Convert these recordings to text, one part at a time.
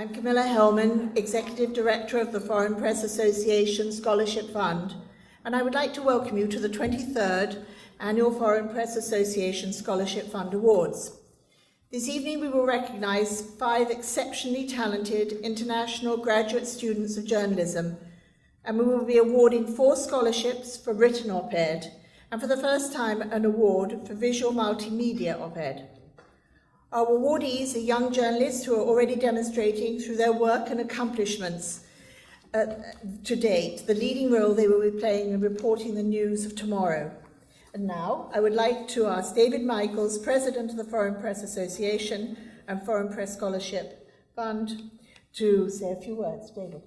I'm Camilla Hellman, Executive Director of the Foreign Press Association Scholarship Fund, and I would like to welcome you to the 23rd Annual Foreign Press Association Scholarship Fund Awards. This evening we will recognise 5 exceptionally talented international graduate students of journalism, and we will be awarding 4 scholarships for written op-ed, and for the first time an award for visual multimedia op-ed. Our awardees are young journalists who are already demonstrating through their work and accomplishments to date the leading role they will be playing in reporting the news of tomorrow. And now I would like to ask David Michaels, President of the Foreign Press Association and Foreign Press Scholarship Fund, to say a few words. David.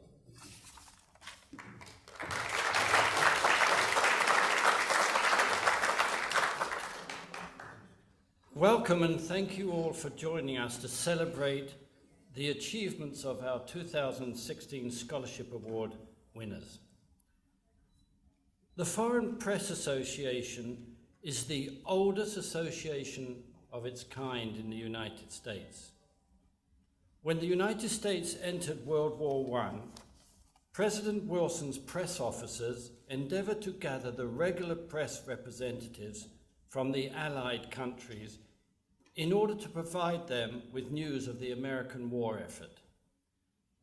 Welcome and thank you all for joining us to celebrate the achievements of our 2016 Scholarship Award winners. The Foreign Press Association is the oldest association of its kind in the United States. When the United States entered World War I, President Wilson's press officers endeavored to gather the regular press representatives from the Allied countries in order to provide them with news of the American war effort.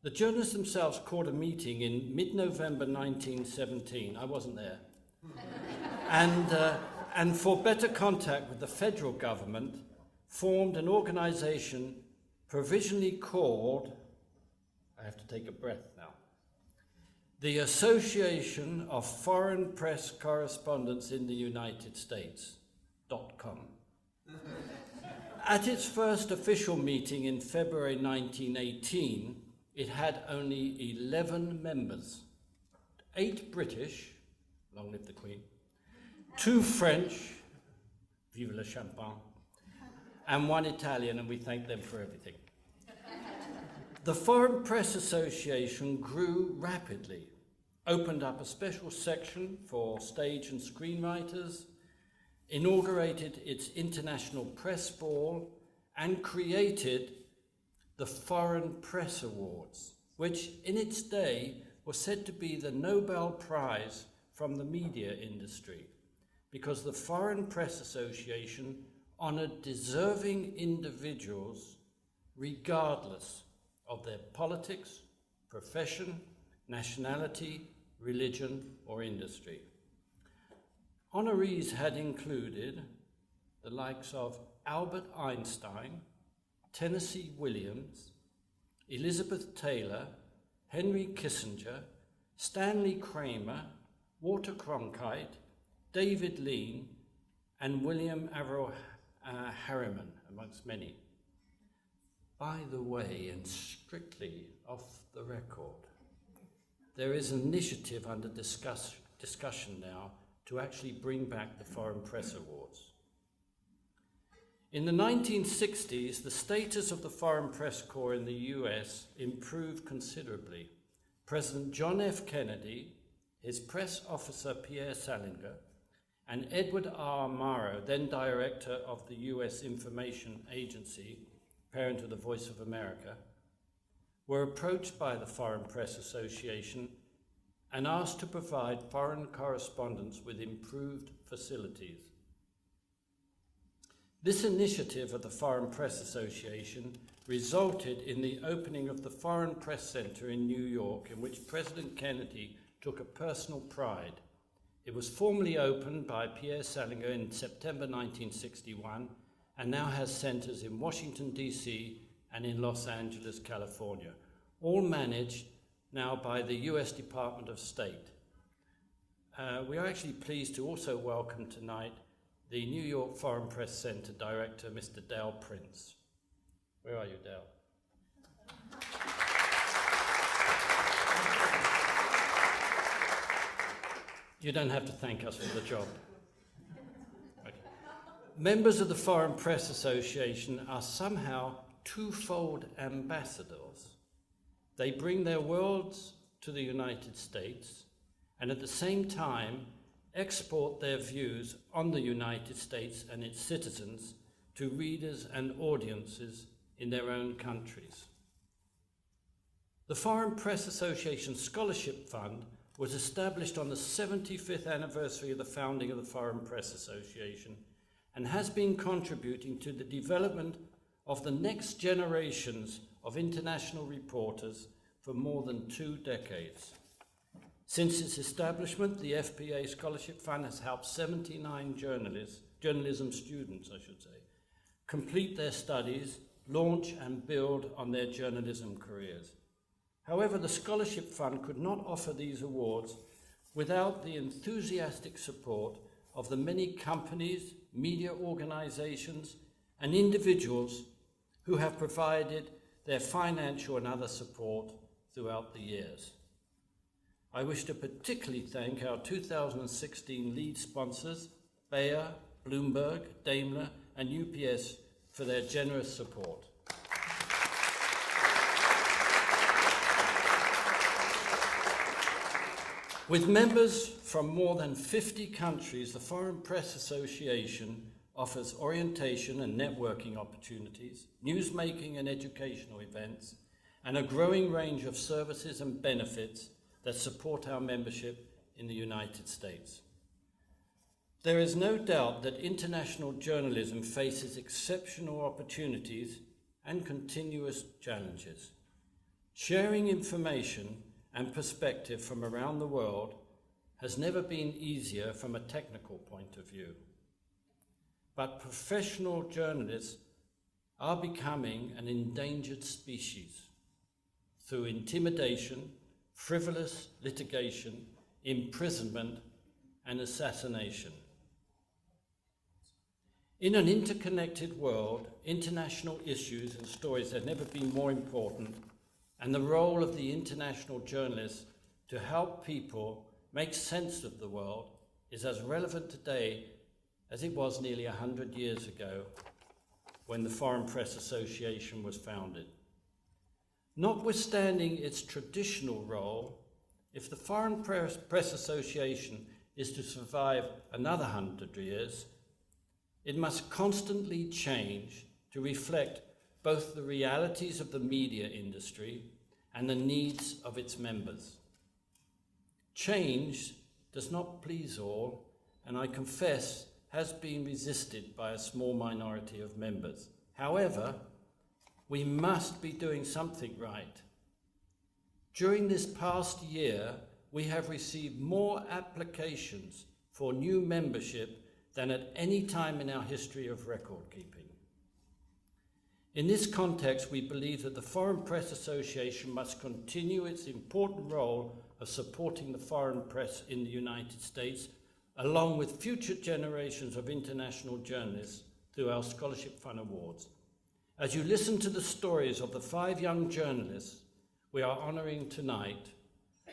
The journalists themselves called a meeting in mid-November 1917. I wasn't there. And for better contact with the federal government, formed an organization provisionally called, I have to take a breath now, the Association of Foreign Press Correspondents in the United States, .com. At its first official meeting in February 1918, it had only 11 members, 8 British, long live the Queen, 2 French, vive le champagne, and 1 Italian, and we thank them for everything. The Foreign Press Association grew rapidly, opened up a special section for stage and screenwriters, inaugurated its International Press Ball, and created the Foreign Press Awards, which in its day was said to be the Nobel Prize from the media industry, because the Foreign Press Association honored deserving individuals regardless of their politics, profession, nationality, religion, or industry. Honorees had included the likes of Albert Einstein, Tennessee Williams, Elizabeth Taylor, Henry Kissinger, Stanley Kramer, Walter Cronkite, David Lean, and William Averill Harriman, amongst many. By the way, and strictly off the record, there is an initiative under discussion now to actually bring back the Foreign Press Awards. In the 1960s, the status of the Foreign Press Corps in the US improved considerably. President John F. Kennedy, his press officer Pierre Salinger, and Edward R. Murrow, then director of the US Information Agency, parent of the Voice of America, were approached by the Foreign Press Association and asked to provide foreign correspondents with improved facilities. This initiative of the Foreign Press Association resulted in the opening of the Foreign Press Center in New York, in which President Kennedy took a personal pride. It was formally opened by Pierre Salinger in September 1961 and now has centers in Washington, D.C. and in Los Angeles, California, all managed now by the US Department of State. We are actually pleased to also welcome tonight the New York Foreign Press Center Director, Mr. Dale Prince. Where are you, Dale? You don't have to thank us for the job. Okay. Members of the Foreign Press Association are somehow twofold ambassadors. They bring their worlds to the United States and at the same time export their views on the United States and its citizens to readers and audiences in their own countries. The Foreign Press Association Scholarship Fund was established on the 75th anniversary of the founding of the Foreign Press Association and has been contributing to the development of the next generations of international reporters for more than 2 decades. Since its establishment, the FPA Scholarship Fund has helped 79 journalism students, complete their studies, launch and build on their journalism careers. However, the Scholarship Fund could not offer these awards without the enthusiastic support of the many companies, media organizations, and individuals who have provided their financial and other support throughout the years. I wish to particularly thank our 2016 lead sponsors, Bayer, Bloomberg, Daimler, and UPS for their generous support. With members from more than 50 countries, the Foreign Press Association offers orientation and networking opportunities, newsmaking and educational events, and a growing range of services and benefits that support our membership in the United States. There is no doubt that international journalism faces exceptional opportunities and continuous challenges. Sharing information and perspective from around the world has never been easier from a technical point of view. But professional journalists are becoming an endangered species through intimidation, frivolous litigation, imprisonment, and assassination. In an interconnected world, international issues and stories have never been more important, and the role of the international journalist to help people make sense of the world is as relevant today as it was nearly 100 years ago when the Foreign Press Association was founded. Notwithstanding its traditional role, if the Foreign Press Association is to survive another 100 years, it must constantly change to reflect both the realities of the media industry and the needs of its members. Change does not please all, and I confess has been resisted by a small minority of members. However, we must be doing something right. During this past year, we have received more applications for new membership than at any time in our history of record keeping. In this context, we believe that the Foreign Press Association must continue its important role of supporting the foreign press in the United States, along with future generations of international journalists through our Scholarship Fund Awards. As you listen to the stories of the 5 young journalists we are honouring tonight,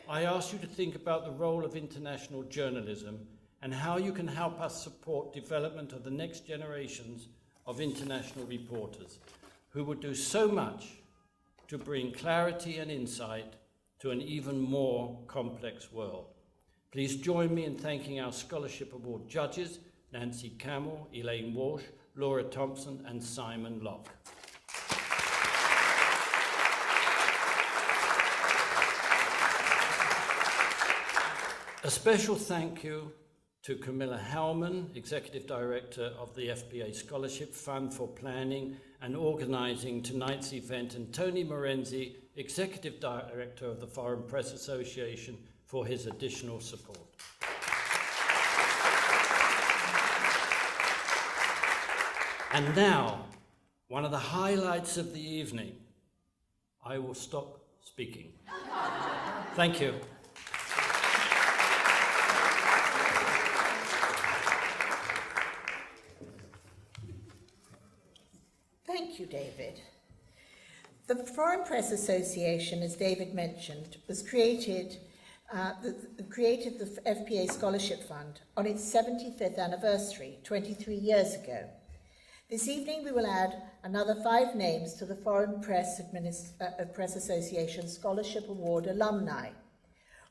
I ask you to think about the role of international journalism and how you can help us support development of the next generations of international reporters who would do so much to bring clarity and insight to an even more complex world. Please join me in thanking our Scholarship Award judges, Nancy Camel, Elaine Walsh, Laura Thompson, and Simon Locke. A special thank you to Camilla Hellman, Executive Director of the FPA Scholarship Fund, for planning and organising tonight's event, and Tony Morenzi, Executive Director of the Foreign Press Association, for his additional support. And now, one of the highlights of the evening. I will stop speaking. Thank you. Thank you, David. The Foreign Press Association, as David mentioned, was created the FPA Scholarship Fund on its 75th anniversary, 23 years ago. This evening we will add another 5 names to the Foreign Press Association Scholarship Award alumni.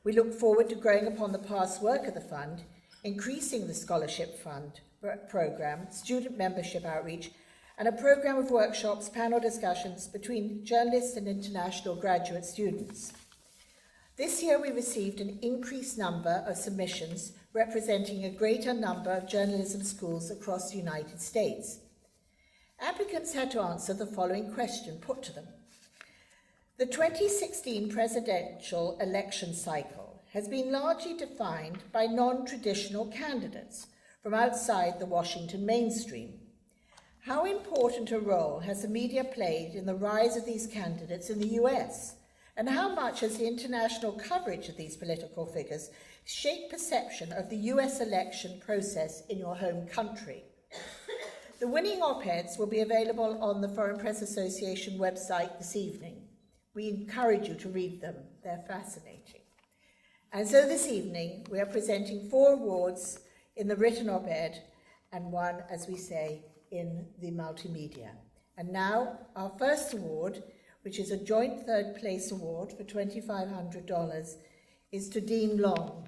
We look forward to growing upon the past work of the fund, increasing the Scholarship Fund program, student membership outreach, and a program of workshops, panel discussions between journalists and international graduate students. This year we received an increased number of submissions representing a greater number of journalism schools across the United States. Applicants had to answer the following question put to them. The 2016 presidential election cycle has been largely defined by non-traditional candidates from outside the Washington mainstream. How important a role has the media played in the rise of these candidates in the US? And how much has the international coverage of these political figures shaped perception of the US election process in your home country? The winning op-eds will be available on the Foreign Press Association website this evening. We encourage you to read them. They're fascinating. And so this evening, we are presenting 4 awards in the written op-ed and 1, as we say, in the multimedia. And now, our first award, which is a joint third place award for $2,500, is to Dean Long.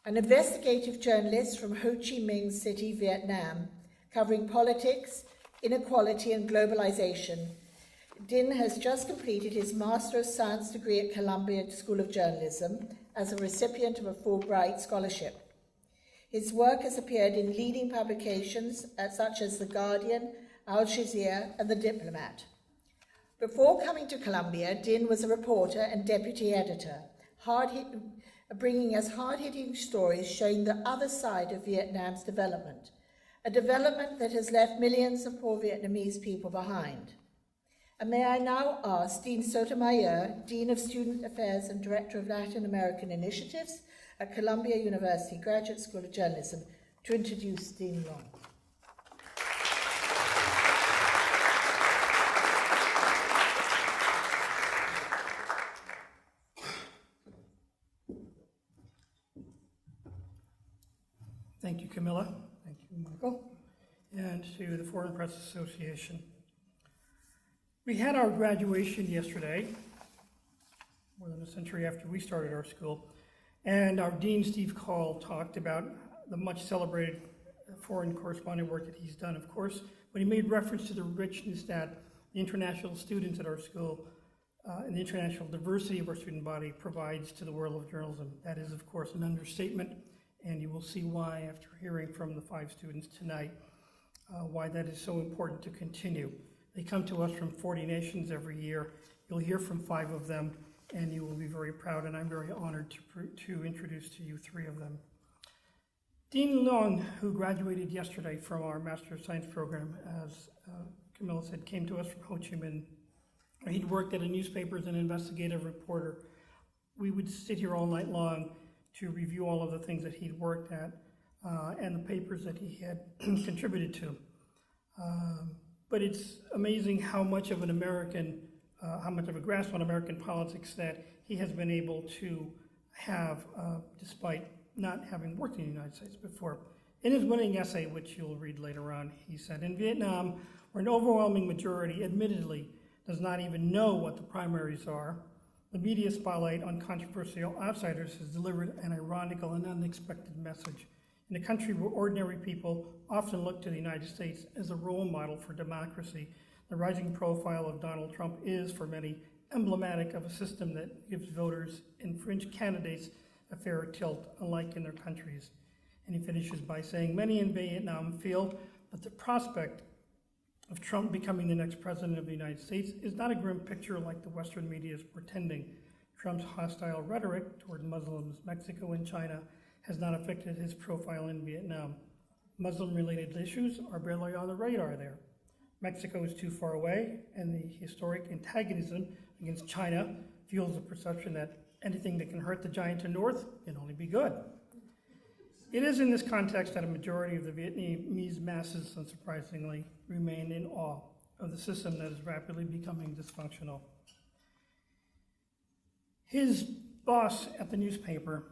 An investigative journalist from Ho Chi Minh City, Vietnam, covering politics, inequality and globalization, Din has just completed his Master of Science degree at Columbia School of Journalism as a recipient of a Fulbright scholarship. His work has appeared in leading publications such as The Guardian, Al Jazeera, and The Diplomat. Before coming to Columbia, Din was a reporter and deputy editor, bringing us hard-hitting stories showing the other side of Vietnam's development, a development that has left millions of poor Vietnamese people behind. And may I now ask Dean Sotomayor, Dean of Student Affairs and Director of Latin American Initiatives at Columbia University Graduate School of Journalism, to introduce Dean Long. Thank you, Camilla. Thank you, Michael. And to the Foreign Press Association. We had our graduation yesterday, more than a century after we started our school, and our Dean, Steve Call, talked about the much celebrated foreign correspondent work that he's done, of course, but he made reference to the richness that the international students at our school and the international diversity of our student body provides to the world of journalism. That is, of course, an understatement, and you will see why after hearing from the 5 students tonight, why that is so important to continue. They come to us from 40 nations every year. You'll hear from 5 of them, and you will be very proud, and I'm very honored to introduce to you 3 of them. Dean Long, who graduated yesterday from our Master of Science program, as Camilla said, came to us from Ho Chi Minh. He'd worked at a newspaper as an investigative reporter. We would sit here all night long to review all of the things that he'd worked at and the papers that he had contributed to. But it's amazing how much of a grasp on American politics that he has been able to have, despite not having worked in the United States before. In his winning essay, which you'll read later on, he said, "In Vietnam, where an overwhelming majority, admittedly, does not even know what the primaries are, the media spotlight on controversial outsiders has delivered an ironical and unexpected message. In a country where ordinary people often look to the United States as a role model for democracy, the rising profile of Donald Trump is, for many, emblematic of a system that gives voters and fringe candidates a fair tilt alike in their countries." And he finishes by saying, "Many in Vietnam feel that the prospect of Trump becoming the next president of the United States is not a grim picture like the Western media is pretending. Trump's hostile rhetoric toward Muslims, Mexico, and China has not affected his profile in Vietnam. Muslim-related issues are barely on the radar there. Mexico is too far away, and the historic antagonism against China fuels the perception that anything that can hurt the giant to north can only be good. It is in this context that a majority of the Vietnamese masses, unsurprisingly, remain in awe of the system that is rapidly becoming dysfunctional." His boss at the newspaper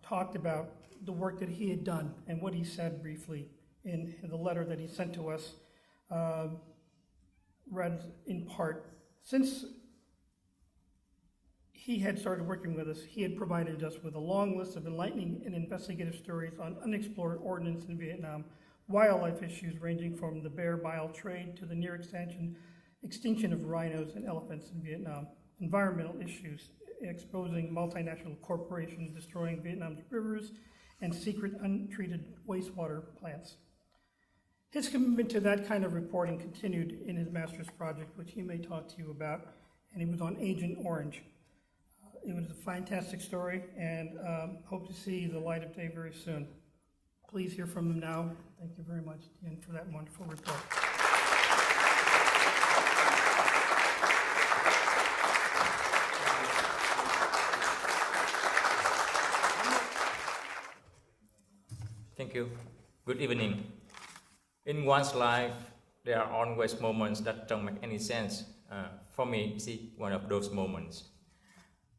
talked about the work that he had done and what he said briefly in the letter that he sent to us, read in part. Since he had started working with us, he had provided us with a long list of enlightening and investigative stories on unexplored ordnance in Vietnam, wildlife issues ranging from the bear bile trade to the near extinction of rhinos and elephants in Vietnam, environmental issues exposing multinational corporations destroying Vietnam's rivers, and secret untreated wastewater plants. His commitment to that kind of reporting continued in his master's project, which he may talk to you about, and it was on Agent Orange. It was a fantastic story, and hope to see the light of day very soon. Please hear from him now. Thank you very much, Ian, for that wonderful report. Thank you. Good evening. In one's life, there are always moments that don't make any sense. For me, it's one of those moments.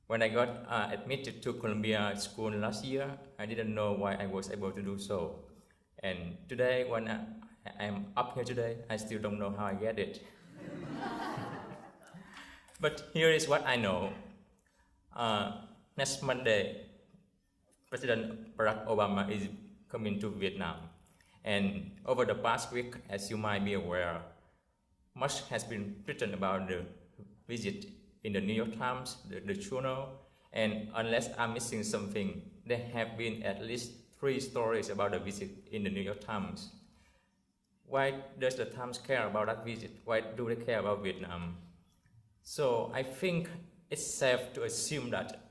When I got admitted to Columbia School last year, I didn't know why I was able to do so. And today, when I'm up here today, I still don't know how I get it. But here is what I know. Next Monday, President Barack Obama is coming to Vietnam. And over the past week, as you might be aware, much has been written about the visit in the New York Times, the journal, and unless I'm missing something, there have been at least 3 stories about the visit in the New York Times. Why does the Times care about that visit? Why do they care about Vietnam? So I think it's safe to assume that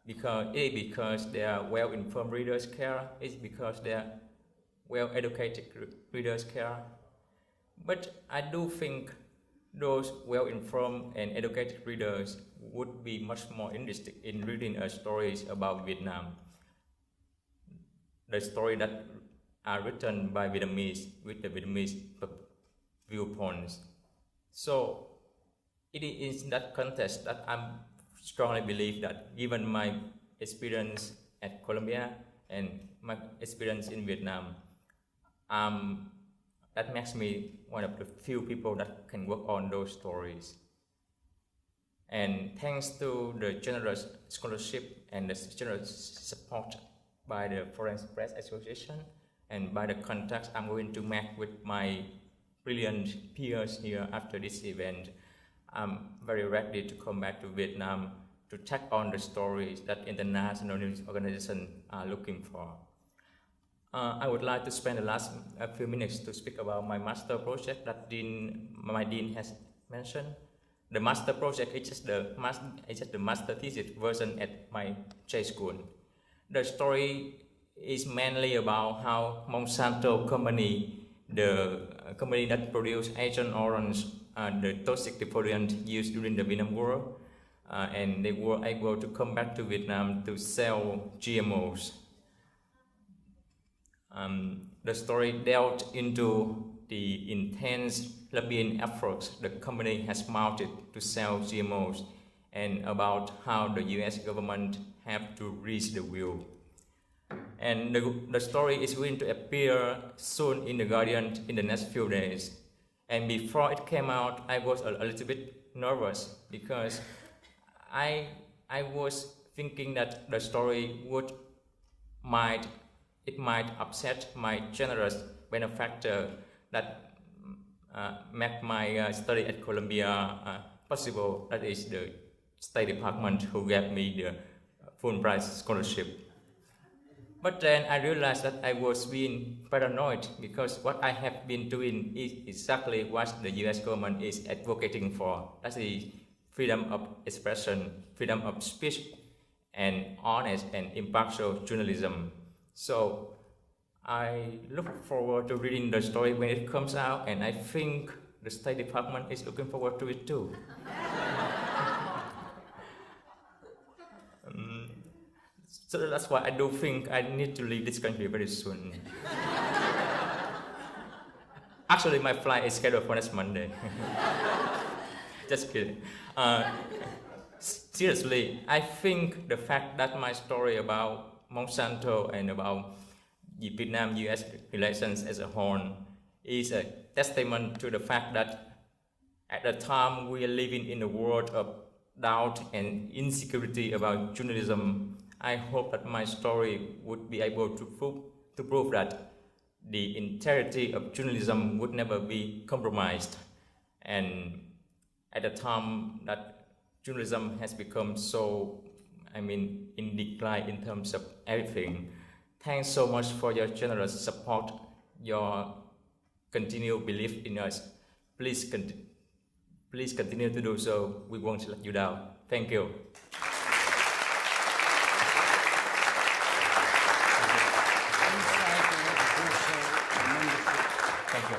because their well-informed readers care, it's because their well-educated readers care. But I do think those well-informed and educated readers would be much more interested in reading stories about Vietnam. The stories that are written by Vietnamese with the Vietnamese viewpoints. So it is in that context that I strongly believe that given my experience at Columbia and my experience in Vietnam, that makes me one of the few people that can work on those stories. And thanks to the generous scholarship and the generous support by the Foreign Press Association and by the contacts I'm going to make with my brilliant peers here after this event, I'm very ready to come back to Vietnam to take on the stories that international news organizations are looking for. I would like to spend the last few minutes to speak about my master project that my dean has mentioned. The master project is just the master thesis version at my J school. The story is mainly about how Monsanto company, the company that produced Agent Orange, the toxic defoliant used during the Vietnam War, and they were able to come back to Vietnam to sell GMOs. The story delved into the intense lobbying efforts the company has mounted to sell GMOs and about how the US government have to reach the will. And the story is going to appear soon in The Guardian in the next few days. And before it came out, I was a little bit nervous because I was thinking that the story might upset my generous benefactor that make my study at Columbia possible. That is the State Department who gave me the Fulbright scholarship. But then I realized that I was being paranoid because what I have been doing is exactly what the US government is advocating for. That is freedom of expression, freedom of speech, and honest and impartial journalism. So I look forward to reading the story when it comes out, and I think the State Department is looking forward to it too. So that's why I do think I need to leave this country very soon. Actually, my flight is scheduled for next Monday. Just kidding. Seriously, I think the fact that my story about Monsanto and about the Vietnam-US relations as a whole is a testament to the fact that at the time we are living in a world of doubt and insecurity about journalism, I hope that my story would be able to prove that the integrity of journalism would never be compromised. And at a time that journalism has become so, in decline in terms of everything, thanks so much for your generous support, your continued belief in us. Please continue to do so. We won't let you down. Thank you. Thank you.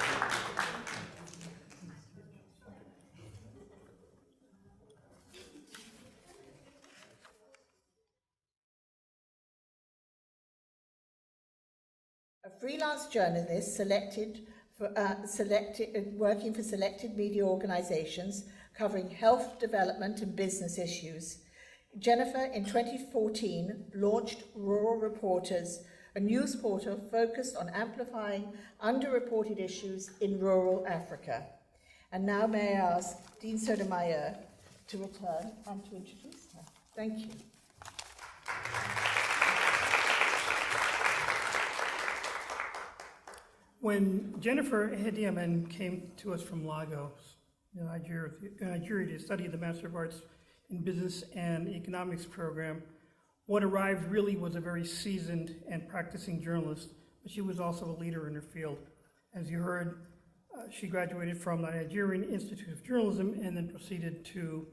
A freelance journalist working for selected media organisations covering health, development and business issues. Jennifer, in 2014, launched Rural Reporters, a news portal focused on amplifying underreported issues in rural Africa. And now may I ask Dean Sotomayor to return and to introduce her. Thank you. When Jennifer Hediaman came to us from Lagos, Nigeria, to study the Master of Arts in Business and Economics program, what arrived really was a very seasoned and practicing journalist, but she was also a leader in her field. As you heard, she graduated from the Nigerian Institute of Journalism and then proceeded to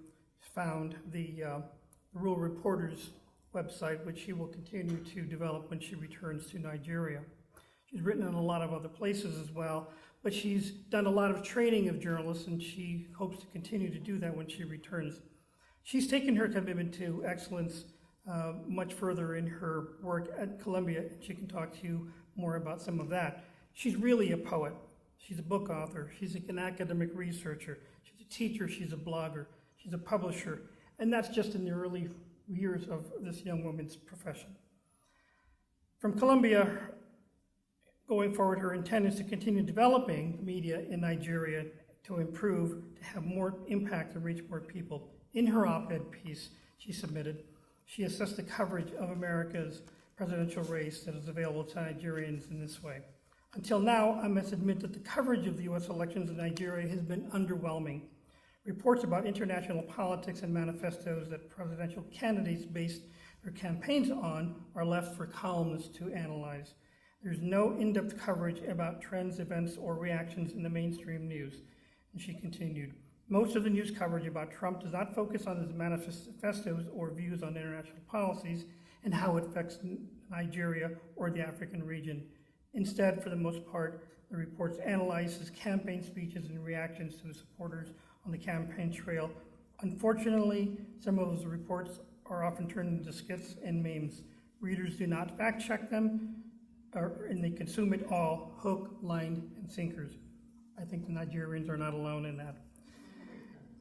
found the Rural Reporters website, which she will continue to develop when she returns to Nigeria. She's written in a lot of other places as well, but she's done a lot of training of journalists, and she hopes to continue to do that when she returns. She's taken her commitment to excellence much further in her work at Columbia, and she can talk to you more about some of that. She's really a poet. She's a book author. She's an academic researcher. She's a teacher. She's a blogger. She's a publisher. And that's just in the early years of this young woman's profession. From Columbia, going forward, her intent is to continue developing media in Nigeria to improve, to have more impact and reach more people. In her op-ed piece she submitted, she assessed the coverage of America's presidential race that is available to Nigerians in this way. Until now, I must admit that the coverage of the U.S. elections in Nigeria has been underwhelming. Reports about international politics and manifestos that presidential candidates based their campaigns on are left for columnists to analyze. There's no in-depth coverage about trends, events, or reactions in the mainstream news. And she continued, most of the news coverage about Trump does not focus on his manifestos or views on international policies and how it affects Nigeria or the African region. Instead, for the most part, the reports analyze his campaign speeches and reactions to the supporters on the campaign trail. Unfortunately, some of those reports are often turned into skits and memes. Readers do not fact-check them, and they consume it all, hook, line, and sinkers. I think the Nigerians are not alone in that.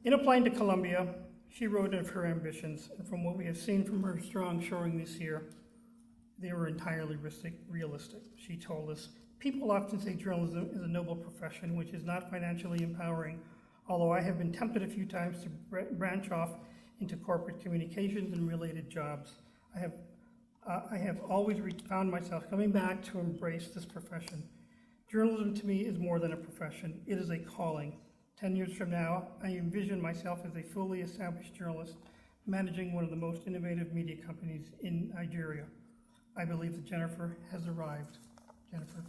In applying to Columbia, she wrote of her ambitions, and from what we have seen from her strong showing this year, they were entirely realistic. She told us, people often say journalism is a noble profession which is not financially empowering, although I have been tempted a few times to branch off into corporate communications and related jobs. I have always found myself coming back to embrace this profession. Journalism to me is more than a profession, it is a calling. 10 years from now, I envision myself as a fully established journalist managing one of the most innovative media companies in Nigeria. I believe that Jennifer has arrived. Jennifer.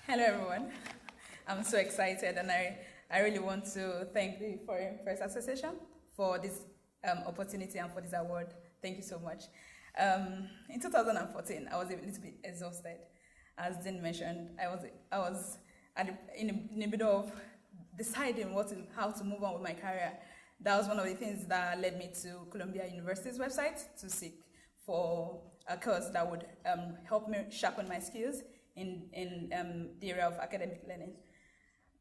Hello everyone. I'm so excited, and I really want to thank the Foreign Press Association for this opportunity and for this award. Thank you so much. In 2014, I was a little bit exhausted. As Dean mentioned, I was in the middle of deciding how to move on with my career. That was one of the things that led me to Columbia University's website to seek for a course that would help me sharpen my skills in the area of academic learning.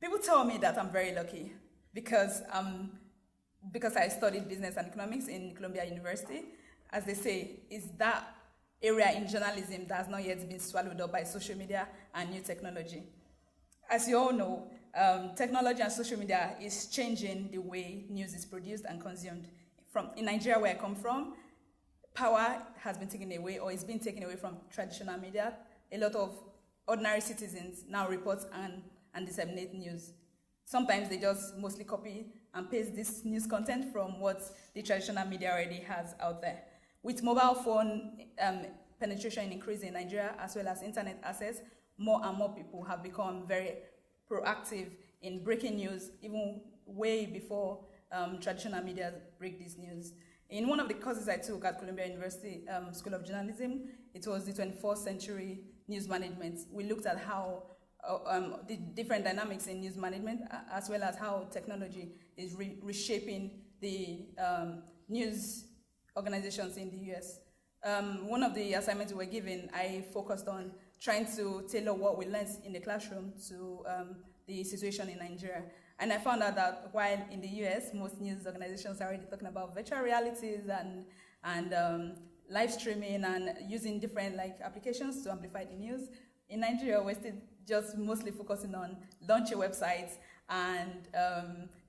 People tell me that I'm very lucky because I studied business and economics in Columbia University. As they say, it's that area in journalism that has not yet been swallowed up by social media and new technology. As you all know, technology and social media is changing the way news is produced and consumed. In Nigeria, where I come from, power has been taken away, or is being taken away from traditional media. A lot of ordinary citizens now report and disseminate news. Sometimes they just mostly copy and paste this news content from what the traditional media already has out there. With mobile phone penetration increasing in Nigeria, as well as internet access, more and more people have become very proactive in breaking news, even way before traditional media break this news. In one of the courses I took at Columbia University School of Journalism, it was the 21st century news management. We looked at how the different dynamics in news management, as well as how technology is reshaping the news organizations in the US. One of the assignments we were given, I focused on trying to tailor what we learned in the classroom to the situation in Nigeria. And I found out that while in the US, most news organizations are already talking about virtual realities and live streaming and using different applications to amplify the news, in Nigeria, we're still just mostly focusing on launching websites and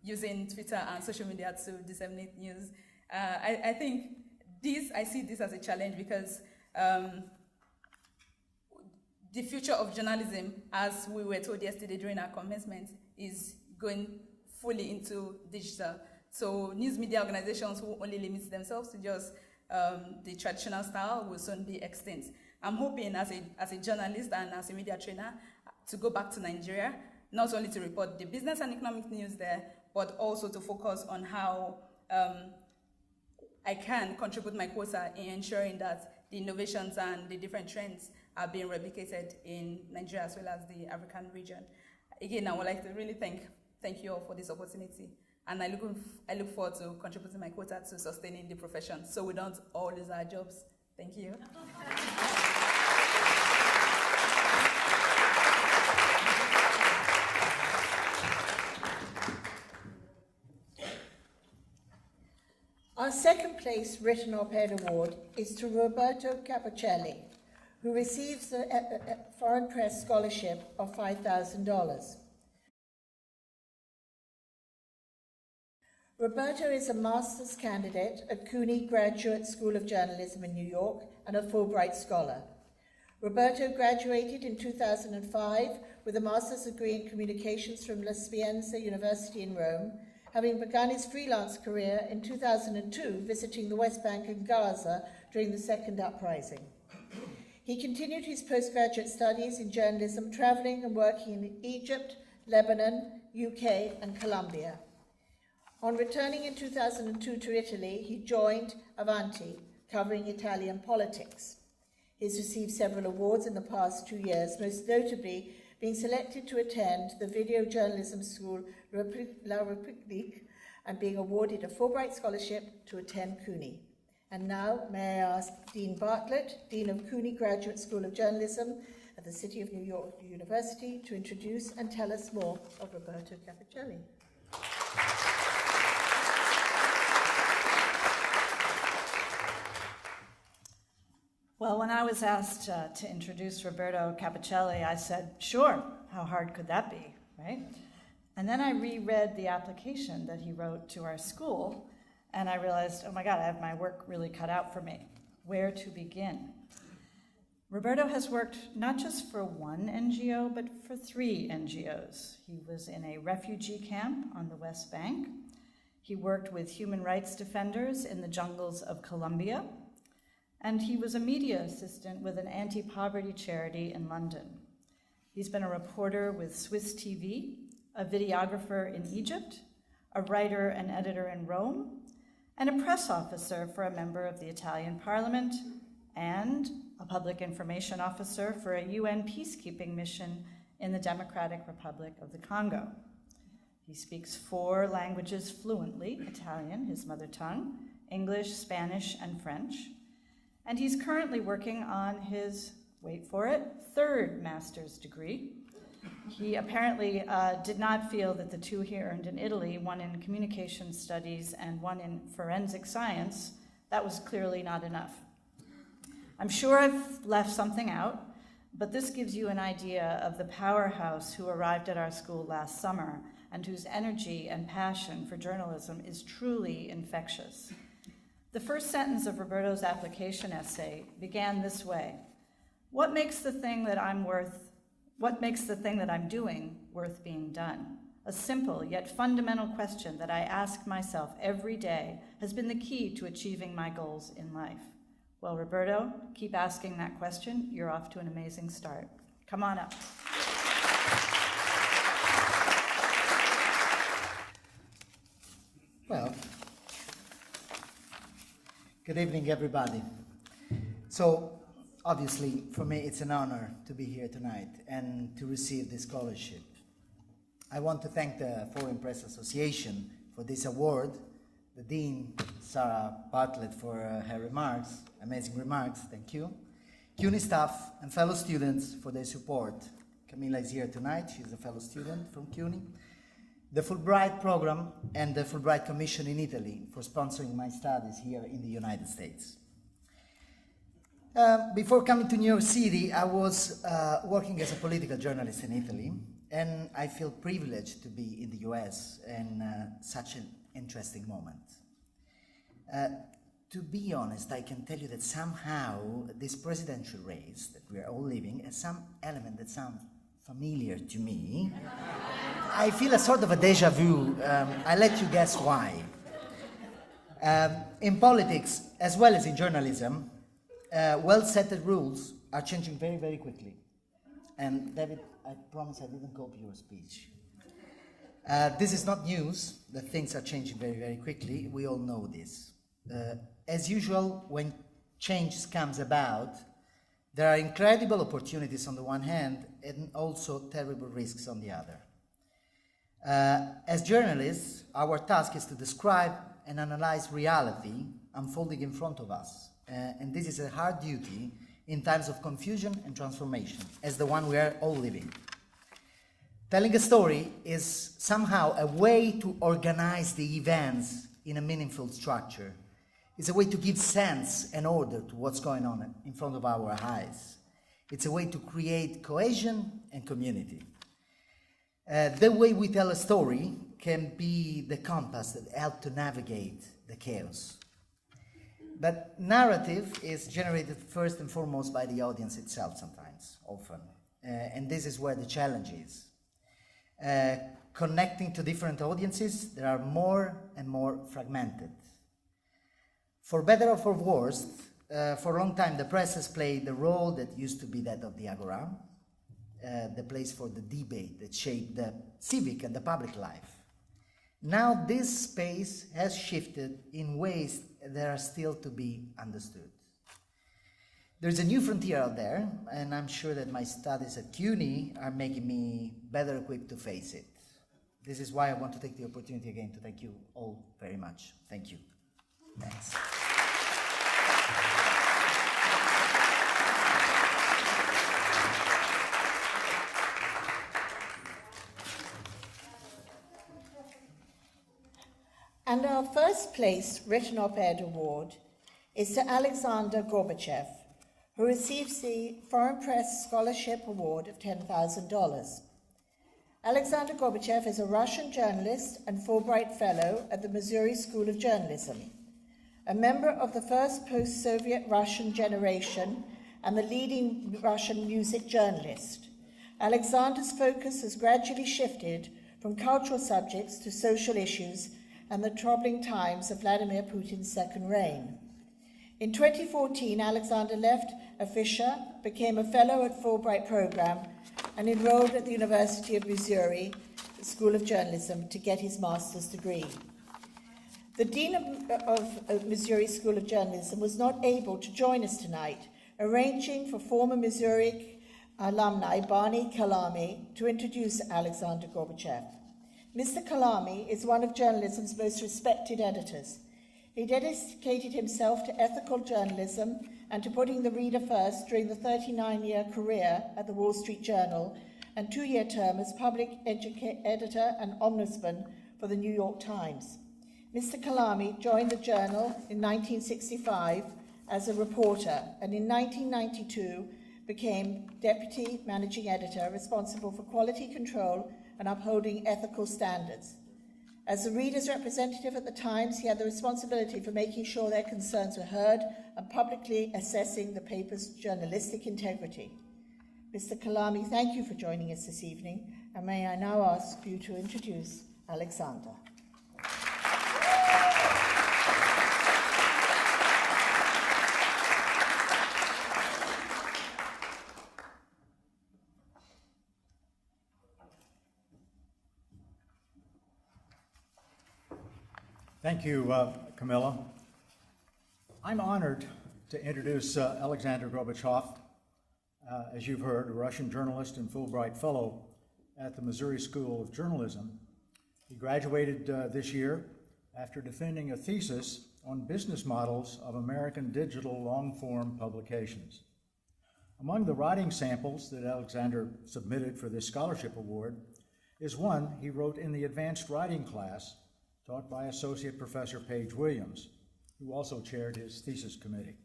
using Twitter and social media to disseminate news. I see this as a challenge because the future of journalism, as we were told yesterday during our commencement, is going fully into digital. So news media organizations who only limit themselves to just the traditional style will soon be extinct. I'm hoping as a journalist and as a media trainer to go back to Nigeria, not only to report the business and economic news there, but also to focus on how I can contribute my quota in ensuring that the innovations and the different trends are being replicated in Nigeria as well as the African region. Again, I would like to really thank you all for this opportunity. And I look forward to contributing my quota to sustaining the profession so we don't all lose our jobs. Thank you. Our second place written op-ed award is to Roberto Capocelli, who receives the Foreign Press Scholarship of $5,000. Roberto is a master's candidate at CUNY Graduate School of Journalism in New York and a Fulbright Scholar. Roberto graduated in 2005 with a master's degree in communications from La Sapienza University in Rome, having begun his freelance career in 2002 visiting the West Bank and Gaza during the Second Uprising. He continued his postgraduate studies in journalism, traveling and working in Egypt, Lebanon, UK and Colombia. On returning in 2002 to Italy, he joined Avanti, covering Italian politics. He's received several awards in the past 2 years, most notably being selected to attend the video journalism school La République and being awarded a Fulbright Scholarship to attend CUNY. And now, may I ask Dean Bartlett, Dean of CUNY Graduate School of Journalism at the City of New York University, to introduce and tell us more of Roberto Capocelli. Well, when I was asked to introduce Roberto Capocelli, I said, sure, how hard could that be, right? And then I reread the application that he wrote to our school, and I realized, oh my God, I have my work really cut out for me. Where to begin? Roberto has worked not just for one NGO, but for 3 NGOs. He was in a refugee camp on the West Bank. He worked with human rights defenders in the jungles of Colombia. And he was a media assistant with an anti-poverty charity in London. He's been a reporter with Swiss TV, a videographer in Egypt, a writer and editor in Rome, and a press officer for a member of the Italian Parliament, and a public information officer for a UN peacekeeping mission in the Democratic Republic of the Congo. He speaks 4 languages fluently: Italian, his mother tongue, English, Spanish, and French. And he's currently working on his, wait for it, 3rd master's degree He apparently did not feel that the two he earned in Italy, one in communication studies and one in forensic science, that was clearly not enough. I'm sure I've left something out, but this gives you an idea of the powerhouse who arrived at our school last summer and whose energy and passion for journalism is truly infectious. The first sentence of Roberto's application essay began this way: What makes the thing that I'm doing worth being done? A simple yet fundamental question that I ask myself every day has been the key to achieving my goals in life. Well, Roberto, keep asking that question. You're off to an amazing start. Come on up. Well, good evening, everybody. So, obviously, for me, it's an honor to be here tonight and to receive this scholarship. I want to thank the Foreign Press Association for this award, the Dean, Sarah Bartlett, for her remarks, amazing remarks, thank you. CUNY staff and fellow students for their support. Camilla is here tonight, she's a fellow student from CUNY. The Fulbright program and the Fulbright Commission in Italy for sponsoring my studies here in the United States. Before coming to New York City, I was working as a political journalist in Italy, and I feel privileged to be in the US in such an interesting moment. To be honest, I can tell you that somehow this presidential race that we are all living has some element that sounds familiar to me. I feel a sort of a deja vu. I'll let you guess why. In politics, as well as in journalism, well-settled rules are changing very, very quickly. And David, I promise I didn't copy your speech. This is not news, that things are changing very, very quickly. We all know this. As usual, when change comes about, there are incredible opportunities on the one hand and also terrible risks on the other. As journalists, our task is to describe and analyze reality unfolding in front of us. And this is a hard duty in times of confusion and transformation, as the one we are all living. Telling a story is somehow a way to organize the events in a meaningful structure. It's a way to give sense and order to what's going on in front of our eyes. It's a way to create cohesion and community. The way we tell a story can be the compass that helps to navigate the chaos. But narrative is generated first and foremost by the audience itself sometimes, often. And this is where the challenge is. Connecting to different audiences, they are more and more fragmented. For better or for worse, for a long time the press has played the role that used to be that of the agora, the place for the debate that shaped the civic and the public life. Now this space has shifted in ways that are still to be understood. There's a new frontier out there, and I'm sure that my studies at CUNY are making me better equipped to face it. This is why I want to take the opportunity again to thank you all very much. Thank you. Thanks. And our first place written op-ed award is to Alexander Gorbachev, who receives the Foreign Press Scholarship Award of $10,000. Alexander Gorbachev is a Russian journalist and Fulbright Fellow at the Missouri School of Journalism, a member of the first post-Soviet Russian generation and the leading Russian music journalist. Alexander's focus has gradually shifted from cultural subjects to social issues and the troubling times of Vladimir Putin's second reign. In 2014, Alexander left Fisher, became a fellow at Fulbright program, and enrolled at the University of Missouri School of Journalism to get his master's degree. The Dean of Missouri School of Journalism was not able to join us tonight, arranging for former Missouri alumni Barney Kalami to introduce Alexander Gorbachev. Mr. Kalami is one of journalism's most respected editors. He dedicated himself to ethical journalism and to putting the reader first during the 39-year career at the Wall Street Journal and 2-year term as public editor and ombudsman for the New York Times. Mr. Kalami joined the journal in 1965 as a reporter, and in 1992 became deputy managing editor responsible for quality control and upholding ethical standards. As the reader's representative at the Times, he had the responsibility for making sure their concerns were heard and publicly assessing the paper's journalistic integrity. Mr. Kalami, thank you for joining us this evening, and may I now ask you to introduce Alexander. Thank you, Camilla. I'm honored to introduce Alexander Gorbachev, as you've heard, a Russian journalist and Fulbright Fellow at the Missouri School of Journalism. He graduated this year after defending a thesis on business models of American digital long-form publications. Among the writing samples that Alexander submitted for this scholarship award is one he wrote in the advanced writing class taught by Associate Professor Paige Williams, who also chaired his thesis committee.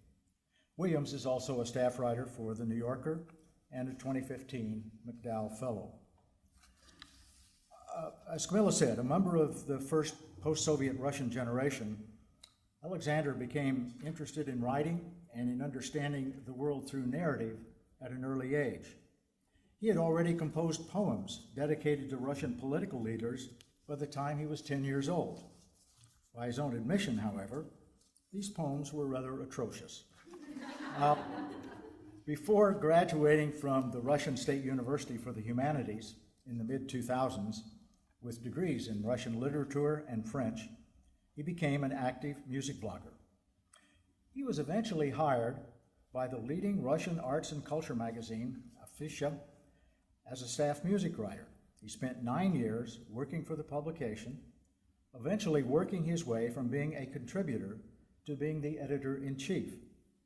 Williams is also a staff writer for The New Yorker and a 2015 McDowell Fellow. As Camilla said, a member of the first post-Soviet Russian generation, Alexander became interested in writing and in understanding the world through narrative at an early age. He had already composed poems dedicated to Russian political leaders by the time he was 10 years old. By his own admission, however, these poems were rather atrocious. Before graduating from the Russian State University for the Humanities in the mid-2000s with degrees in Russian literature and French, he became an active music blogger. He was eventually hired by the leading Russian arts and culture magazine, FPA, as a staff music writer. He spent 9 years working for the publication, eventually working his way from being a contributor to being the editor-in-chief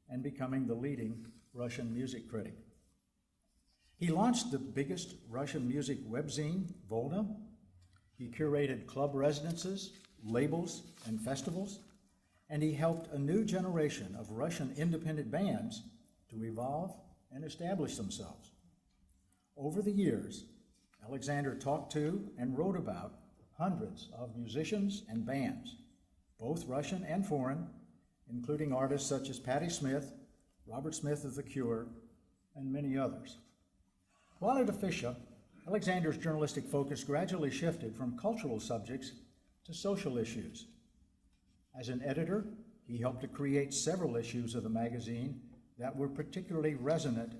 and becoming the leading Russian music critic. He launched the biggest Russian music webzine, Volna. He curated club residences, labels, and festivals, and he helped a new generation of Russian independent bands to evolve and establish themselves. Over the years, Alexander talked to and wrote about hundreds of musicians and bands, both Russian and foreign, including artists such as Patti Smith, Robert Smith of The Cure, and many others. While at FPA, Alexander's journalistic focus gradually shifted from cultural subjects to social issues. As an editor, he helped to create several issues of the magazine that were particularly resonant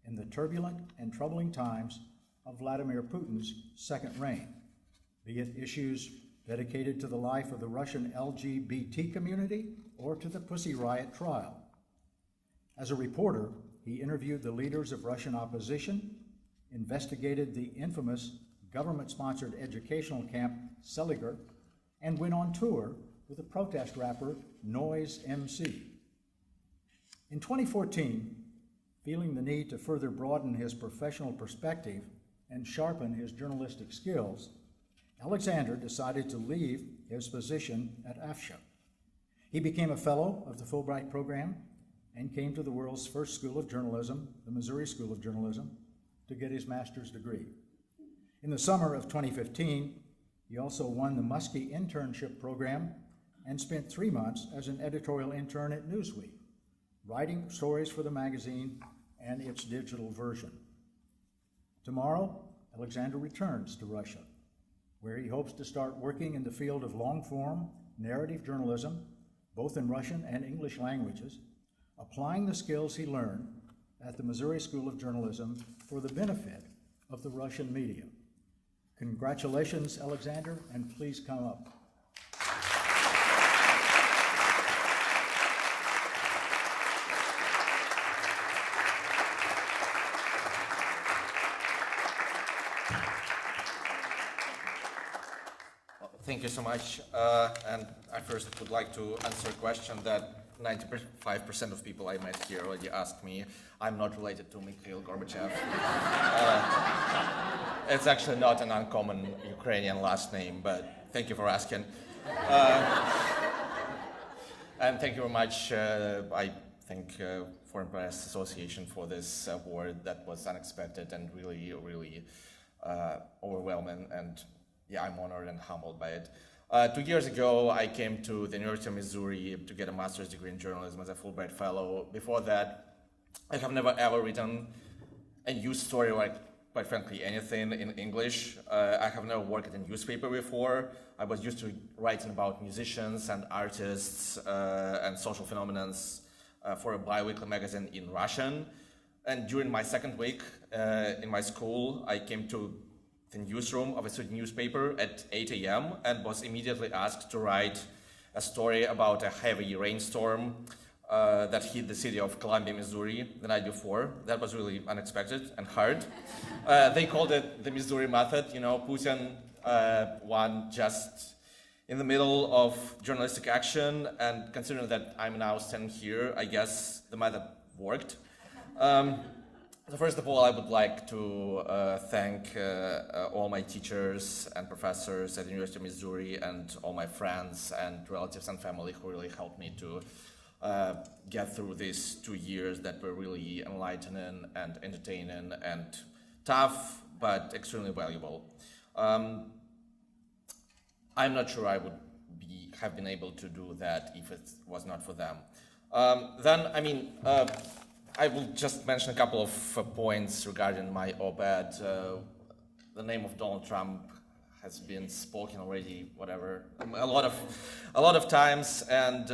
in the turbulent and troubling times of Vladimir Putin's second reign, be it issues dedicated to the life of the Russian LGBT community or to the Pussy Riot trial. As a reporter, he interviewed the leaders of Russian opposition, investigated the infamous government-sponsored educational camp Seliger, and went on tour with the protest rapper Noise MC. In 2014, feeling the need to further broaden his professional perspective and sharpen his journalistic skills, Alexander decided to leave his position at FPA. He became a fellow of the Fulbright program and came to the world's first school of journalism, the Missouri School of Journalism, to get his master's degree. In the summer of 2015, he also won the Muskie internship program and spent 3 months as an editorial intern at Newsweek, writing stories for the magazine and its digital version. Tomorrow, Alexander returns to Russia, where he hopes to start working in the field of long-form narrative journalism, both in Russian and English languages, applying the skills he learned at the Missouri School of Journalism for the benefit of the Russian media. Congratulations, Alexander, and please come up. Thank you so much. And I first would like to answer a question that 95% of people I met here already asked me. I'm not related to Mikhail Gorbachev. It's actually not an uncommon Ukrainian last name, but thank you for asking. And thank you very much. I thank Foreign Press Association for this award that was unexpected and really, really overwhelming. And yeah, I'm honored and humbled by it. 2 years ago, I came to the University of Missouri to get a master's degree in journalism as a Fulbright Fellow. Before that, I have never ever written a news story, like, quite frankly, anything in English. I have never worked in a newspaper before. I was used to writing about musicians and artists and social phenomena for a bi-weekly magazine in Russian. And during my second week in my school, I came to the newsroom of a student newspaper at 8 a.m. and was immediately asked to write a story about a heavy rainstorm that hit the city of Columbia, Missouri the night before. That was really unexpected and hard. They called it the Missouri method. You know, Putin won just in the middle of journalistic action, and considering that I'm now standing here, I guess the method worked. So first of all, I would like to thank all my teachers and professors at the University of Missouri and all my friends and relatives and family who really helped me to get through these 2 years that were really enlightening and entertaining and tough, but extremely valuable. I'm not sure I would have been able to do that if it was not for them. I will just mention a couple of points regarding my op-ed. The name of Donald Trump has been spoken already, a lot of times, and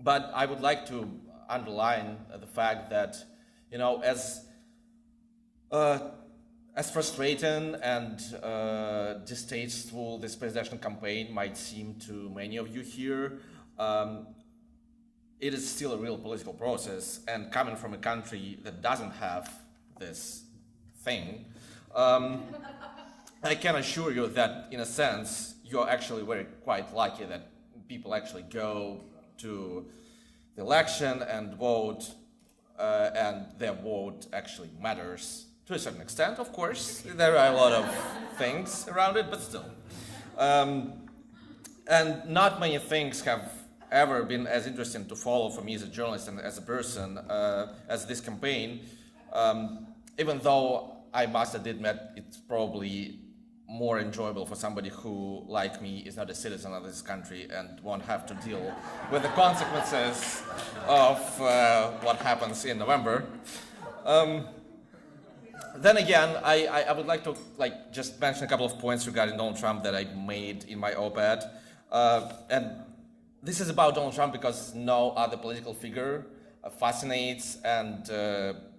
but I would like to underline the fact that, you know, as frustrating and distasteful this presidential campaign might seem to many of you here, it is still a real political process, and coming from a country that doesn't have this thing, I can assure you that, in a sense, you're actually quite lucky that people actually go to the election and vote, and their vote actually matters to a certain extent. Of course, there are a lot of things around it, but still. And not many things have ever been as interesting to follow for me as a journalist and as a person as this campaign, even though I must admit it's probably more enjoyable for somebody who, like me, is not a citizen of this country and won't have to deal with the consequences of what happens in November. Then again, I would like to just mention a couple of points regarding Donald Trump that I made in my op-ed. And this is about Donald Trump because no other political figure fascinates and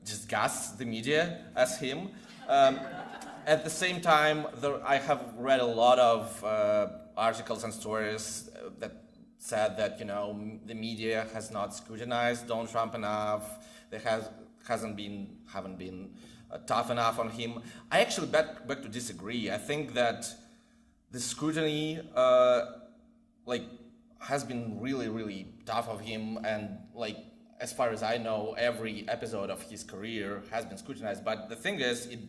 disgusts the media as him. At the same time, I have read a lot of articles and stories that said that, you know, the media has not scrutinized Donald Trump enough. They haven't been tough enough on him. I actually beg to disagree. I think that the scrutiny has been really, really tough of him, and as far as I know, every episode of his career has been scrutinized. But the thing is, it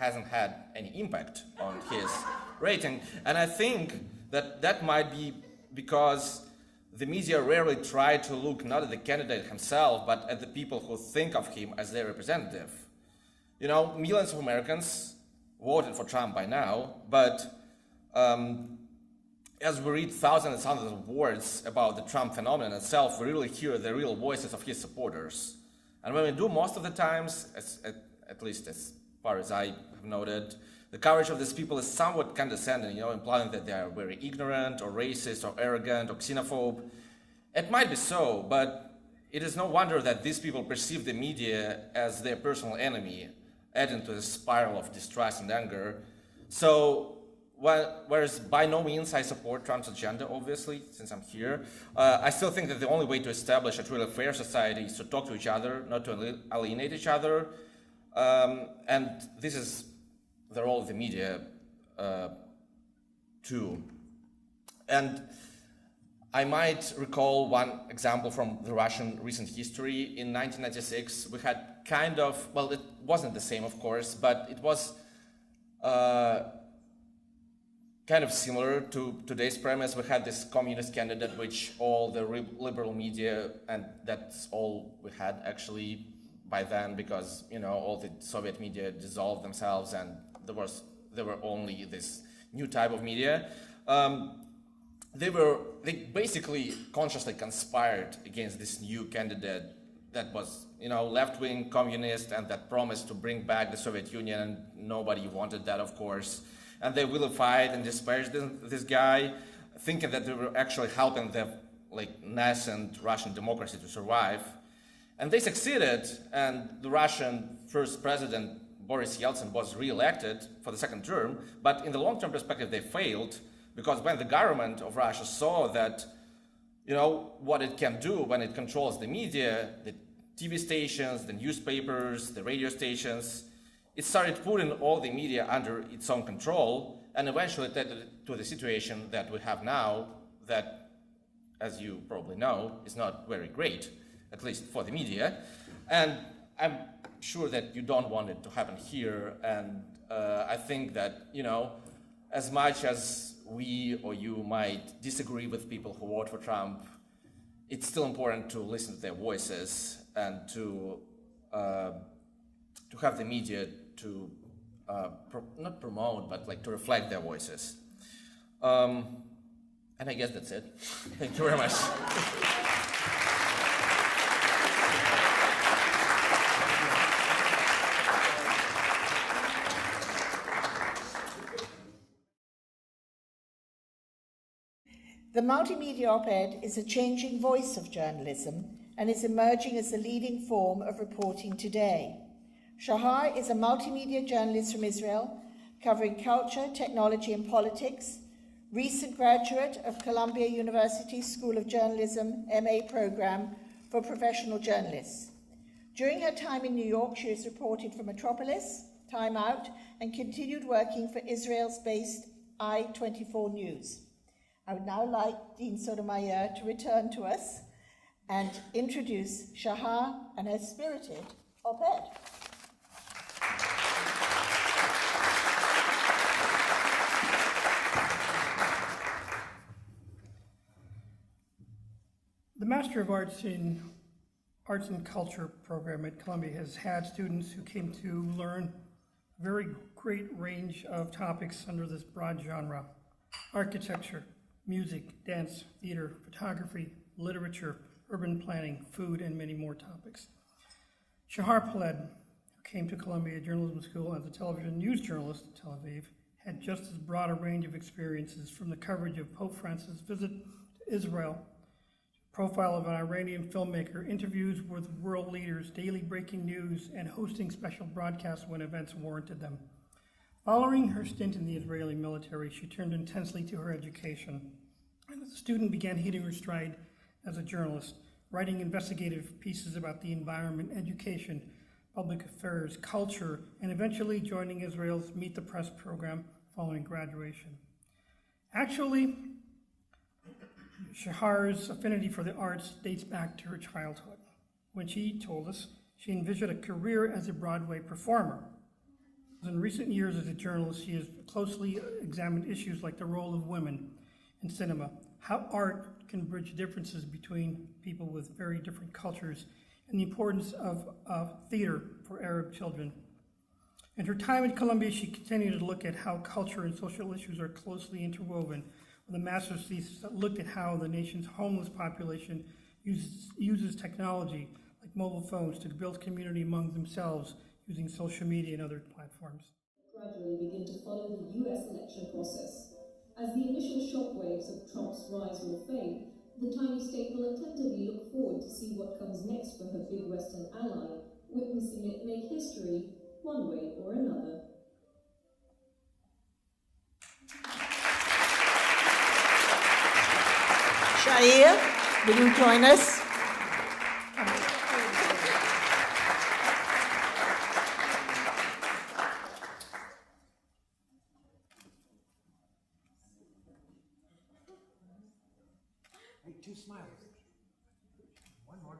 hasn't had any impact on his rating, and I think that might be because the media rarely try to look not at the candidate himself, but at the people who think of him as their representative. You know, millions of Americans voted for Trump by now, but as we read thousands and thousands of words about the Trump phenomenon itself, we really hear the real voices of his supporters. And when we do, most of the times, at least as far as I have noted, the coverage of these people is somewhat condescending, you know, implying that they are very ignorant or racist or arrogant or xenophobe. It might be so, but it is no wonder that these people perceive the media as their personal enemy, adding to the spiral of distrust and anger. So, whereas by no means I support Trump's agenda, obviously, since I'm here, I still think that the only way to establish a truly fair society is to talk to each other, not to alienate each other. And this is the role of the media, too. And I might recall one example from the Russian recent history. In 1996, we had kind of, well, it wasn't the same, of course, but it was kind of similar to today's premise. We had this communist candidate, which all the liberal media, and that's all we had actually by then, because all the Soviet media dissolved themselves, and there were only this new type of media. They basically consciously conspired against this new candidate that was, left-wing communist and that promised to bring back the Soviet Union, and nobody wanted that, of course. And they vilified and disparaged this guy, thinking that they were actually helping the nascent Russian democracy to survive. And they succeeded, and the Russian first president, Boris Yeltsin, was re-elected for the second term, but in the long-term perspective, they failed, because when the government of Russia saw that, what it can do when it controls the media, the TV stations, the newspapers, the radio stations, it started putting all the media under its own control, and eventually led to the situation that we have now that, as you probably know, is not very great, at least for the media. And I'm sure that you don't want it to happen here, and I think that, as much as we or you might disagree with people who vote for Trump, it's still important to listen to their voices and to have the media to not promote, but to reflect their voices. And I guess that's it. Thank you very much. The multimedia op-ed is a changing voice of journalism and is emerging as the leading form of reporting today. Shahar is a multimedia journalist from Israel, covering culture, technology, and politics, recent graduate of Columbia University School of Journalism MA program for professional journalists. During her time in New York, she has reported for Metropolis, Time Out, and continued working for Israel-based I-24 News. I would now like Dean Sotomayor to return to us and introduce Shahar and her spirited op-ed. The Master of Arts in Arts and Culture program at Columbia has had students who came to learn a very great range of topics under this broad genre: architecture, music, dance, theater, photography, literature, urban planning, food, and many more topics. Shahar Peled, who came to Columbia Journalism School as a television news journalist in Tel Aviv, had just as broad a range of experiences, from the coverage of Pope Francis' visit to Israel, profile of an Iranian filmmaker, interviews with world leaders, daily breaking news, and hosting special broadcasts when events warranted them. Following her stint in the Israeli military, she turned intensely to her education, and as a student began hitting her stride as a journalist, writing investigative pieces about the environment, education, public affairs, culture, and eventually joining Israel's Meet the Press program following graduation. Actually, Shahar's affinity for the arts dates back to her childhood, when she told us she envisioned a career as a Broadway performer. In recent years as a journalist, she has closely examined issues like the role of women in cinema, how art can bridge differences between people with very different cultures, and the importance of theater for Arab children. In her time at Columbia, she continued to look at how culture and social issues are closely interwoven, with a master's thesis that looked at how the nation's homeless population uses technology like mobile phones to build community among themselves using social media and other platforms. Gradually begin to follow the US election process. As the initial shockwaves of Trump's rise will fade, the tiny state will attentively look forward to see what comes next for her big Western ally, witnessing it make history one way or another. Shair, will you join us? 2 smiles. One more.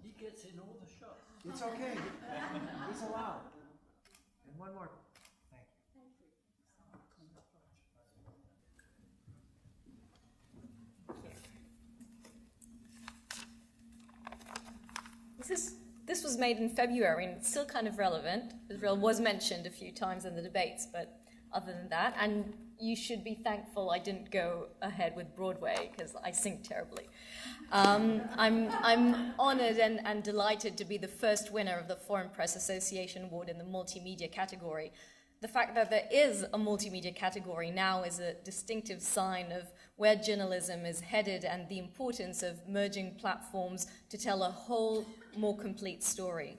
He gets in all the shots. It's okay. He's allowed. And one more. Thank you. This was made in February, and it's still kind of relevant. Israel was mentioned a few times in the debates, but other than that, and you should be thankful I didn't go ahead with Broadway, because I sing terribly. I'm honored and delighted to be the first winner of the Foreign Press Association Award in the multimedia category. The fact that there is a multimedia category now is a distinctive sign of where journalism is headed and the importance of merging platforms to tell a whole, more complete story.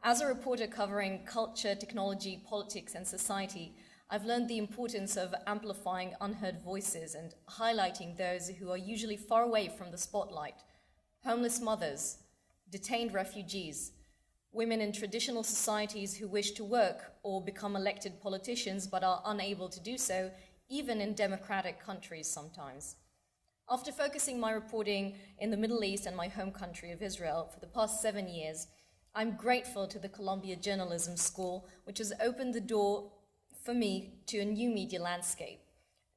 As a reporter covering culture, technology, politics, and society, I've learned the importance of amplifying unheard voices and highlighting those who are usually far away from the spotlight. Homeless mothers, detained refugees, women in traditional societies who wish to work or become elected politicians but are unable to do so, even in democratic countries sometimes. After focusing my reporting in the Middle East and my home country of Israel for the past 7 years, I'm grateful to the Columbia Journalism School, which has opened the door for me to a new media landscape.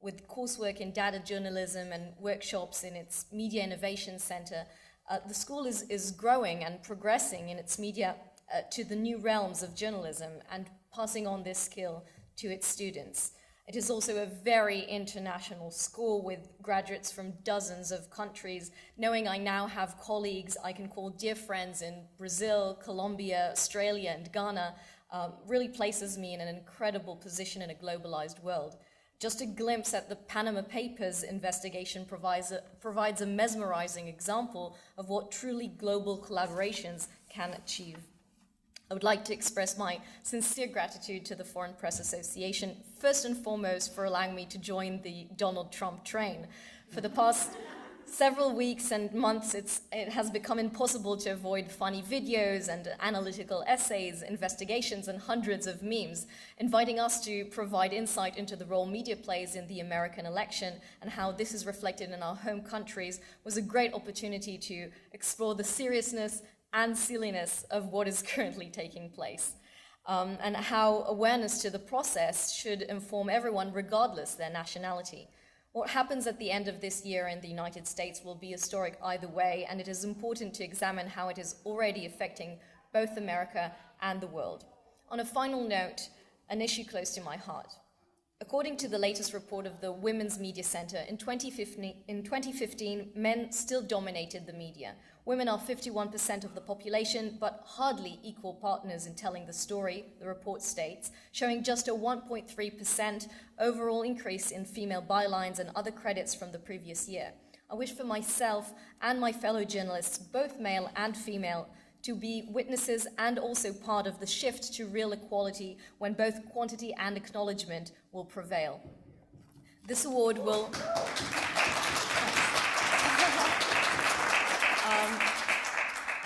With coursework in data journalism and workshops in its Media Innovation Center, the school is growing and progressing in its media to the new realms of journalism and passing on this skill to its students. It is also a very international school with graduates from dozens of countries. Knowing I now have colleagues I can call dear friends in Brazil, Colombia, Australia, and Ghana really places me in an incredible position in a globalized world. Just a glimpse at the Panama Papers investigation provides a mesmerizing example of what truly global collaborations can achieve. I would like to express my sincere gratitude to the Foreign Press Association, first and foremost for allowing me to join the Donald Trump train. For the past several weeks and months, it has become impossible to avoid funny videos and analytical essays, investigations, and hundreds of memes, inviting us to provide insight into the role media plays in the American election and how this is reflected in our home countries was a great opportunity to explore the seriousness and silliness of what is currently taking place, and how awareness to the process should inform everyone regardless their nationality. What happens at the end of this year in the United States will be historic either way, and it is important to examine how it is already affecting both America and the world. On a final note, an issue close to my heart. According to the latest report of the Women's Media Center, in 2015, men still dominated the media. Women are 51% of the population, but hardly equal partners in telling the story, the report states, showing just a 1.3% overall increase in female bylines and other credits from the previous year. I wish for myself and my fellow journalists, both male and female, to be witnesses and also part of the shift to real equality when both quantity and acknowledgement will prevail. This award will...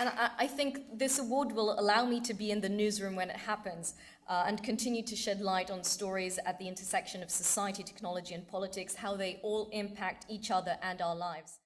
And I think this award will allow me to be in the newsroom when it happens and continue to shed light on stories at the intersection of society, technology, and politics, how they all impact each other and our lives.